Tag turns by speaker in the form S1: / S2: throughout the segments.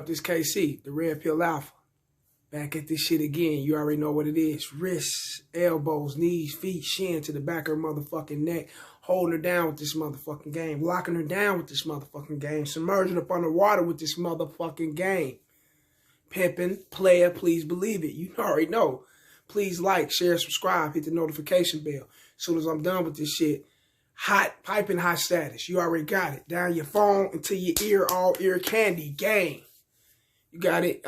S1: up? This KC, the Red Pill Alpha. Back at this shit again. You already know what it is. Wrists, elbows, knees, feet, shin to the back of her motherfucking neck. Holding her down with this motherfucking game. Locking her down with this motherfucking game. Submerging up underwater with this motherfucking game. Pimping, player, please believe it. You already know. Please like, share, subscribe, hit the notification bell. As soon as I'm done with this shit, hot, piping hot status. You already got it. Down your phone into your ear, all ear candy. Gang. You got it.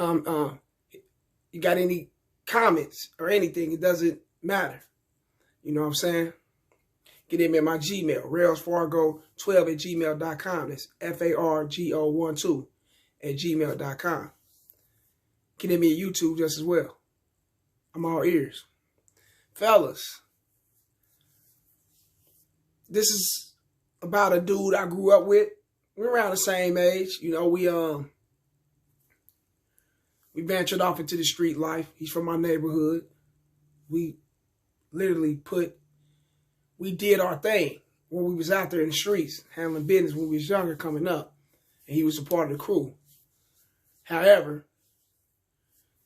S1: You got any comments or anything, it doesn't matter. You know what I'm saying? Get in at my Gmail, railsfargo12@gmail.com. That's FARGO12@gmail.com. Get in me at YouTube just as well. I'm all ears. Fellas, this is about a dude I grew up with. We're around the same age. You know, we ventured off into the street life. He's from my neighborhood. We literally we did our thing when we was out there in the streets, handling business when we was younger coming up. And he was a part of the crew. However,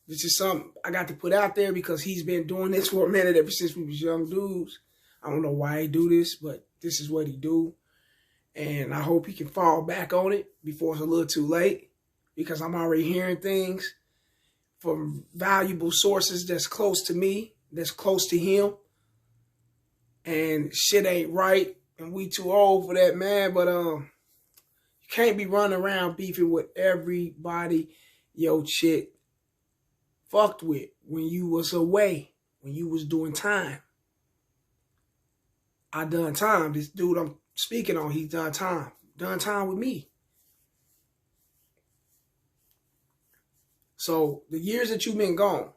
S1: this is something I got to put out there because he's been doing this for a minute ever since we was young dudes. I don't know why he do this, but this is what he do. And I hope he can fall back on it before it's a little too late, because I'm already hearing things from valuable sources that's close to me, that's close to him. And shit ain't right. And we too old for that, man. But you can't be running around beefing with everybody your chick fucked with when you was away, when you was doing time. I done time. This dude I'm speaking on, he's done time. Done time with me. So the years that you've been gone,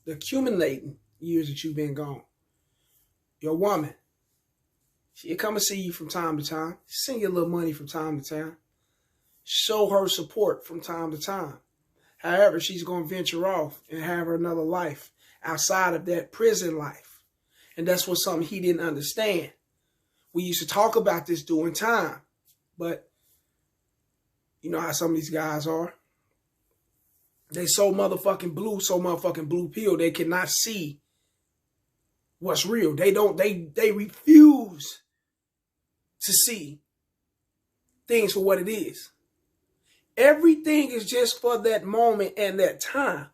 S1: the accumulating years that you've been gone, your woman, she'll come and see you from time to time. Send you a little money from time to time. Show her support from time to time. However, she's going to venture off and have another life outside of that prison life. And that's what something he didn't understand. We used to talk about this during time. But you know how some of these guys are. They so motherfucking blue pill, they cannot see what's real. They refuse to see things for what it is. Everything is just for that moment and that time.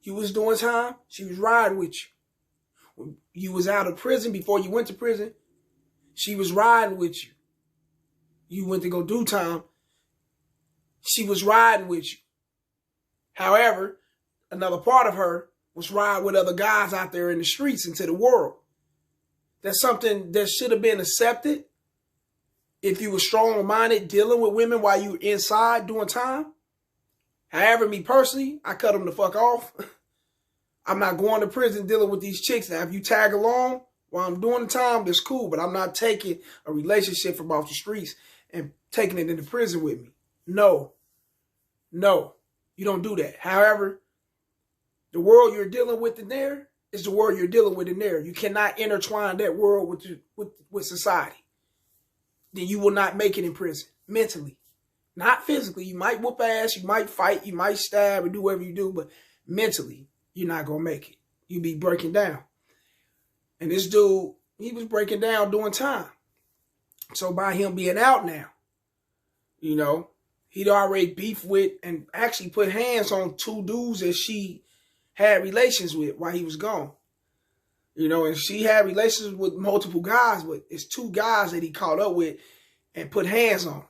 S1: You was doing time, she was riding with you. When you was out of prison, before you went to prison, she was riding with you. You went to go do time, she was riding with you. However, another part of her was riding with other guys out there in the streets into the world. That's something that should have been accepted if you were strong-minded dealing with women while you were inside doing time. However, me personally, I cut them the fuck off. I'm not going to prison dealing with these chicks. Now, if you tag along while I'm doing the time, that's cool. But I'm not taking a relationship from off the streets and taking it into prison with me. No. No. You don't do that. However, the world you're dealing with in there is the world you're dealing with in there. You cannot intertwine that world with society. Then you will not make it in prison. Mentally. Not physically. You might whoop ass, you might fight, you might stab and do whatever you do, but mentally, you're not going to make it. You be breaking down. And this dude, he was breaking down doing time. So by him being out now, you know, he'd already beefed with and actually put hands on two dudes that she had relations with while he was gone. You know, and she had relations with multiple guys, but it's two guys that he caught up with and put hands on.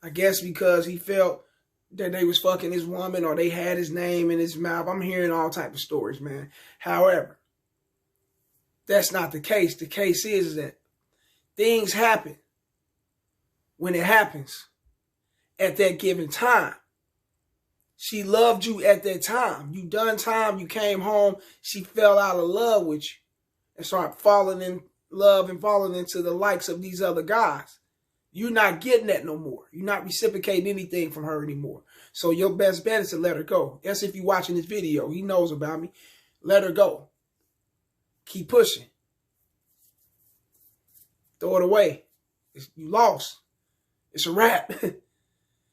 S1: I guess because he felt that they was fucking his woman or they had his name in his mouth. I'm hearing all type of stories, man. However, that's not the case. The case is that things happen when it happens at that given time. She loved you at that time. You done time, you came home, she fell out of love with you and started falling in love and falling into the likes of these other guys. You're not getting that no more. You're not reciprocating anything from her anymore. So your best bet is to let her go. That's if you're watching this video. He knows about me. Let her go. Keep pushing. Throw it away. You lost. It's a wrap.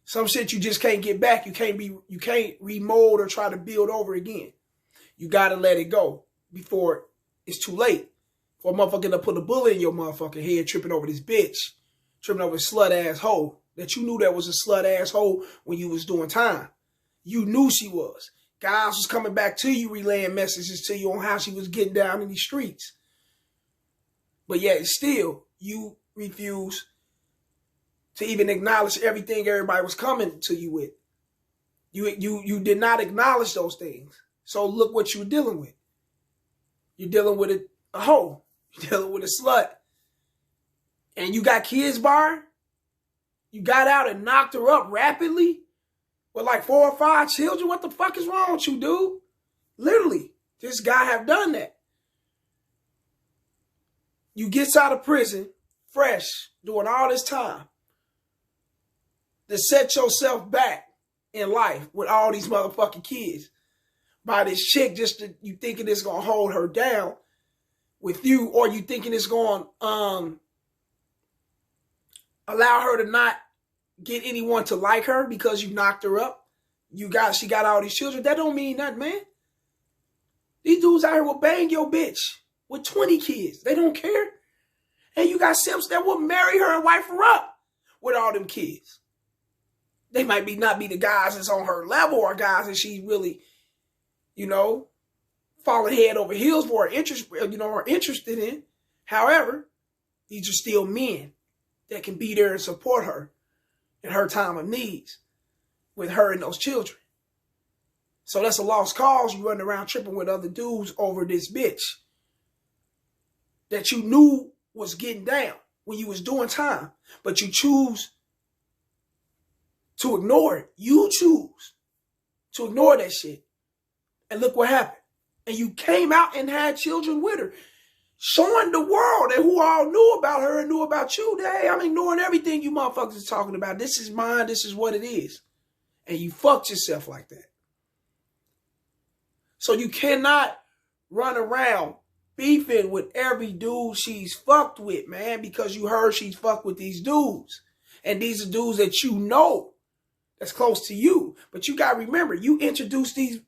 S1: Some shit you just can't get back. You can't remold or try to build over again. You gotta let it go before it's too late. For a motherfucker to put a bullet in your motherfucking head, tripping over this bitch, tripping over a slut asshole that you knew that was a slut asshole when you was doing time. You knew she was. Guys was coming back to you, relaying messages to you on how she was getting down in these streets. But yet still, you refuse to even acknowledge everything everybody was coming to you with. You did not acknowledge those things. So look what you're dealing with. You're dealing with a hoe. You're dealing with a slut. And you got kids by her. You got out and knocked her up rapidly with like 4 or 5 children. What the fuck is wrong with you, dude? Literally, this guy have done that. You gets out of prison fresh, doing all this time, to set yourself back in life with all these motherfucking kids by this chick, you thinking it's gonna hold her down with you, or you thinking it's gonna allow her to not get anyone to like her because you knocked her up. She got all these children. That don't mean nothing, man. These dudes out here will bang your bitch with 20 kids. They don't care. And you got simps that will marry her and wife her up with all them kids. They might not be the guys that's on her level, or guys that she's really, falling head over heels for, or interested in. However, these are still men that can be there and support her in her time of needs with her and those children. So that's a lost cause. You running around tripping with other dudes over this bitch that you knew was getting down when you was doing time, but you choose to ignore it. You choose to ignore that shit. And look what happened. And you came out and had children with her, showing the world and who all knew about her and knew about you. Hey, I'm ignoring everything you motherfuckers are talking about. This is mine. This is what it is. And you fucked yourself like that. So you cannot run around beefing with every dude she's fucked with, man, because you heard she's fucked with these dudes. And these are dudes that you know that's close to you. But you got to remember, you introduced these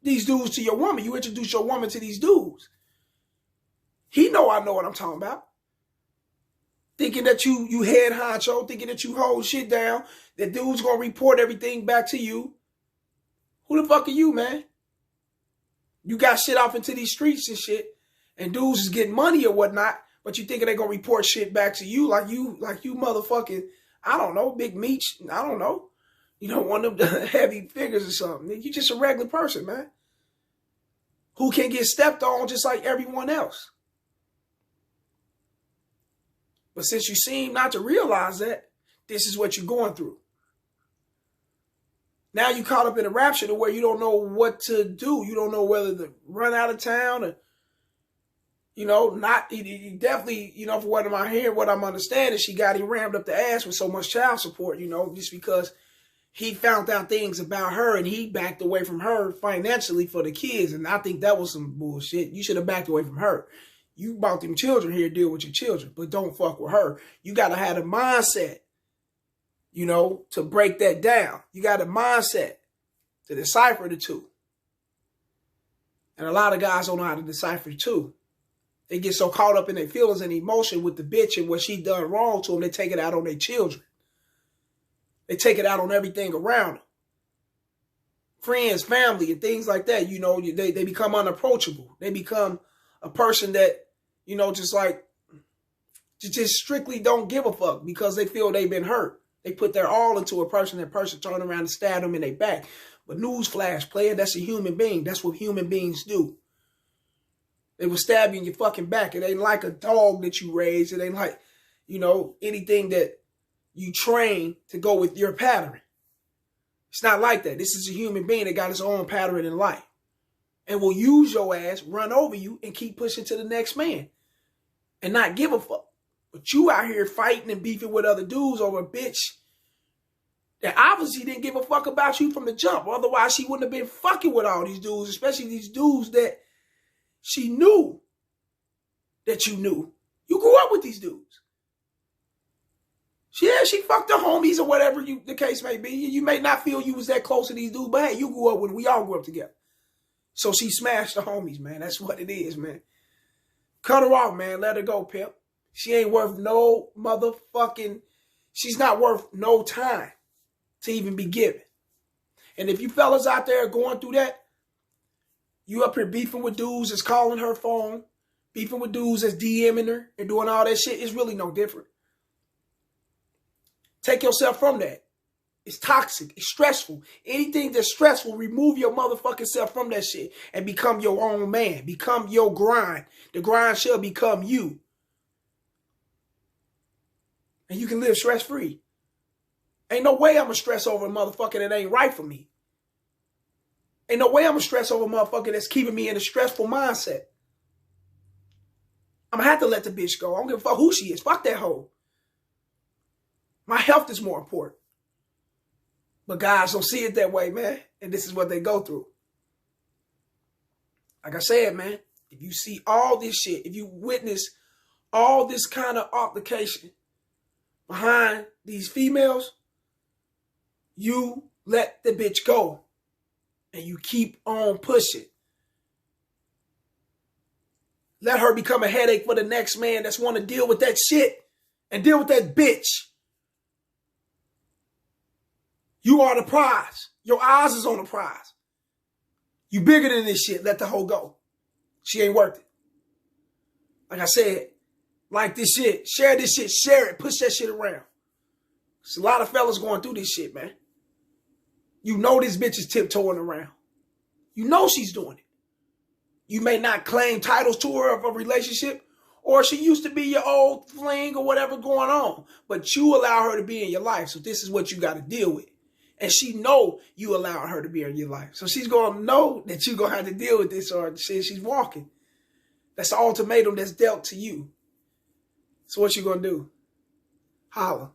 S1: dudes to your woman. You introduced your woman to these dudes. I know what I'm talking about. Thinking that you head honcho, thinking that you hold shit down, that dude's going to report everything back to you. Who the fuck are you, man? You got shit off into these streets and shit, and dudes is getting money or whatnot, but you thinking they going to report shit back to you like you motherfucking, I don't know, Big Meech, I don't know. One of them heavy figures or something. You just a regular person, man, who can get stepped on just like everyone else. But since you seem not to realize that, this is what you're going through. Now you caught up in a rapture to where you don't know what to do. You don't know whether to run out of town or, definitely, for what I'm hearing, what I'm understanding, she got him rammed up the ass with so much child support, just because he found out things about her and he backed away from her financially for the kids. And I think that was some bullshit. You should have backed away from her. You brought them children here, deal with your children, but don't fuck with her. You got to have a mindset, to break that down. You got a mindset to decipher the two. And a lot of guys don't know how to decipher the two. They get so caught up in their feelings and emotion with the bitch and what she done wrong to them, they take it out on their children. They take it out on everything around them. Friends, family, and things like that. They become unapproachable. They become a person that, just strictly don't give a fuck because they feel they've been hurt. They put their all into a person, that person turn around and stab them in their back. But newsflash, player, that's a human being. That's what human beings do. They will stab you in your fucking back. It ain't like a dog that you raise. It ain't like, anything that you train to go with your pattern. It's not like that. This is a human being that got his own pattern in life. And will use your ass, run over you, and keep pushing to the next man. And not give a fuck. But you out here fighting and beefing with other dudes over a bitch that obviously didn't give a fuck about you from the jump. Otherwise, she wouldn't have been fucking with all these dudes, especially these dudes that she knew that you knew. You grew up with these dudes. Yeah, she fucked her homies or whatever the case may be. You may not feel you was that close to these dudes, but hey, you grew up we all grew up together. So she smashed the homies, man. That's what it is, man. Cut her off, man. Let her go, pimp. She ain't worth no motherfucking, she's not worth no time to even be given. And if you fellas out there going through that, you up here beefing with dudes that's calling her phone, beefing with dudes that's DMing her and doing all that shit, it's really no different. Take yourself from that. It's toxic. It's stressful. Anything that's stressful, remove your motherfucking self from that shit and become your own man. Become your grind. The grind shall become you. And you can live stress-free. Ain't no way I'm going to stress over a motherfucker that ain't right for me. Ain't no way I'm going to stress over a motherfucker that's keeping me in a stressful mindset. I'm going to have to let the bitch go. I don't give a fuck who she is. Fuck that hoe. My health is more important. But guys don't see it that way, man. And this is what they go through. Like I said, man, if you see all this shit, if you witness all this kind of altercation behind these females, you let the bitch go. And you keep on pushing. Let her become a headache for the next man that's want to deal with that shit and deal with that bitch. You are the prize. Your eyes is on the prize. You bigger than this shit. Let the hoe go. She ain't worth it. Like I said, like this shit. Share this shit. Share it. Push that shit around. There's a lot of fellas going through this shit, man. You know this bitch is tiptoeing around. You know she's doing it. You may not claim titles to her of a relationship, or she used to be your old fling or whatever going on, but you allow her to be in your life. So this is what you got to deal with. And she know you allowing her to be in your life. So she's going to know that you're going to have to deal with this or she's walking. That's the ultimatum that's dealt to you. So what you going to do? Holla.